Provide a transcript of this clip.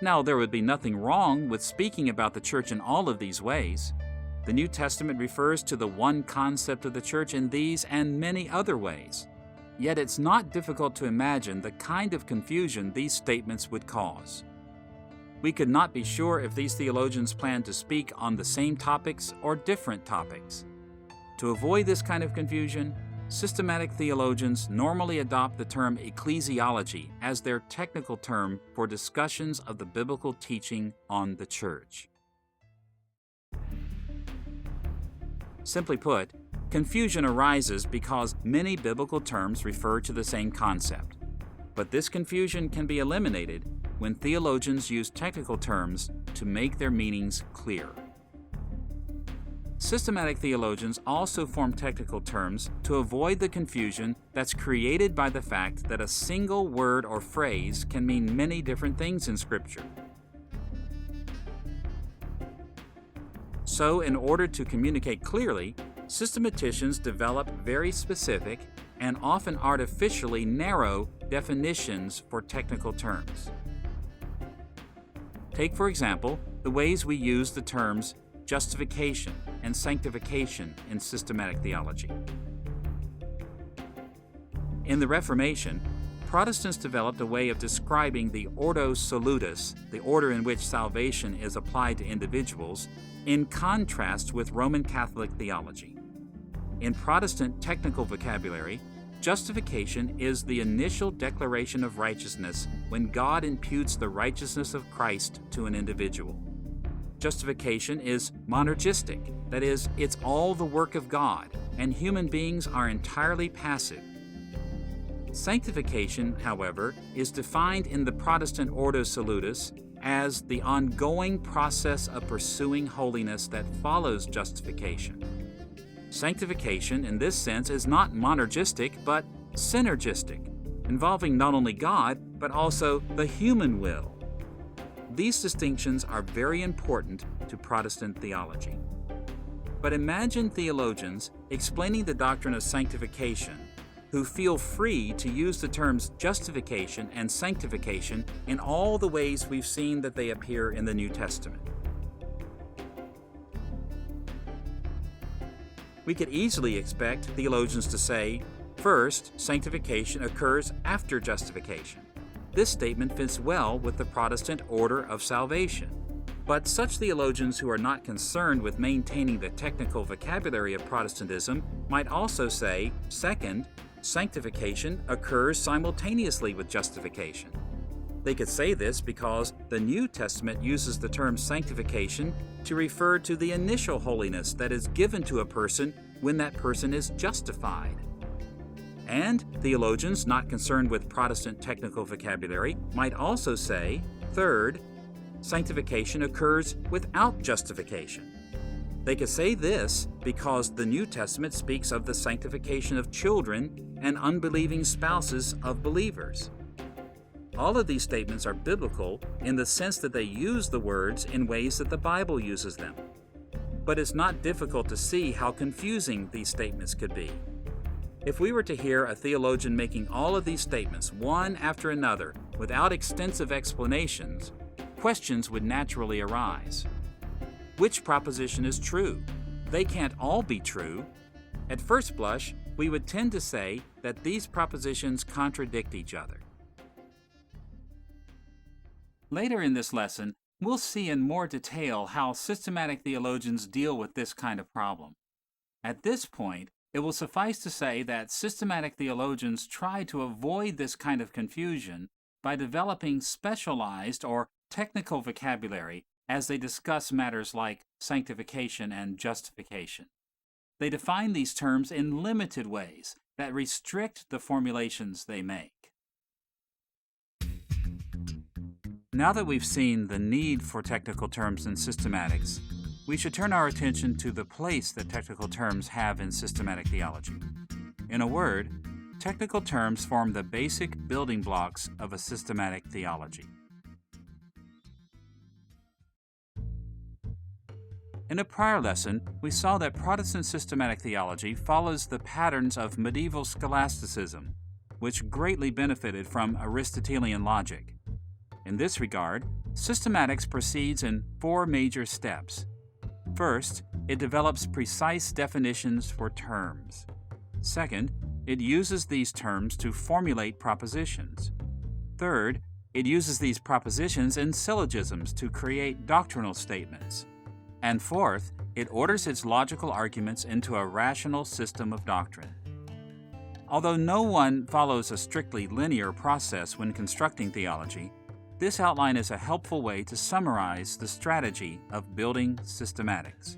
Now, there would be nothing wrong with speaking about the church in all of these ways. The New Testament refers to the one concept of the church in these and many other ways. Yet it's not difficult to imagine the kind of confusion these statements would cause. We could not be sure if these theologians planned to speak on the same topics or different topics. To avoid this kind of confusion, systematic theologians normally adopt the term ecclesiology as their technical term for discussions of the biblical teaching on the church. Simply put, confusion arises because many biblical terms refer to the same concept. But this confusion can be eliminated when theologians use technical terms to make their meanings clear. Systematic theologians also form technical terms to avoid the confusion that's created by the fact that a single word or phrase can mean many different things in Scripture. So, in order to communicate clearly, systematicians develop very specific and often artificially narrow definitions for technical terms. Take, for example, the ways we use the terms justification and sanctification in systematic theology. In the Reformation, Protestants developed a way of describing the ordo salutis, the order in which salvation is applied to individuals, in contrast with Roman Catholic theology. In Protestant technical vocabulary, justification is the initial declaration of righteousness when God imputes the righteousness of Christ to an individual. Justification is monergistic, that is, it's all the work of God, and human beings are entirely passive. Sanctification, however, is defined in the Protestant Ordo Salutis as the ongoing process of pursuing holiness that follows justification. Sanctification, in this sense, is not monergistic, but synergistic, involving not only God, but also the human will. These distinctions are very important to Protestant theology. But imagine theologians explaining the doctrine of sanctification who feel free to use the terms justification and sanctification in all the ways we've seen that they appear in the New Testament. We could easily expect theologians to say, first, sanctification occurs after justification. This statement fits well with the Protestant order of salvation. But such theologians who are not concerned with maintaining the technical vocabulary of Protestantism might also say, second, sanctification occurs simultaneously with justification. They could say this because the New Testament uses the term sanctification to refer to the initial holiness that is given to a person when that person is justified. And theologians not concerned with Protestant technical vocabulary might also say, third, sanctification occurs without justification. They could say this because the New Testament speaks of the sanctification of children and unbelieving spouses of believers. All of these statements are biblical in the sense that they use the words in ways that the Bible uses them. But it's not difficult to see how confusing these statements could be. If we were to hear a theologian making all of these statements one after another without extensive explanations, questions would naturally arise. Which proposition is true? They can't all be true. At first blush, we would tend to say that these propositions contradict each other. Later in this lesson, we'll see in more detail how systematic theologians deal with this kind of problem. At this point, it will suffice to say that systematic theologians try to avoid this kind of confusion by developing specialized or technical vocabulary as they discuss matters like sanctification and justification. They define these terms in limited ways that restrict the formulations they make. Now that we've seen the need for technical terms in systematics, we should turn our attention to the place that technical terms have in systematic theology. In a word, technical terms form the basic building blocks of a systematic theology. In a prior lesson, we saw that Protestant systematic theology follows the patterns of medieval scholasticism, which greatly benefited from Aristotelian logic. In this regard, systematics proceeds in 4 major steps. First, it develops precise definitions for terms. Second, it uses these terms to formulate propositions. Third, it uses these propositions in syllogisms to create doctrinal statements. And fourth, it orders its logical arguments into a rational system of doctrine. Although no one follows a strictly linear process when constructing theology, this outline is a helpful way to summarize the strategy of building systematics.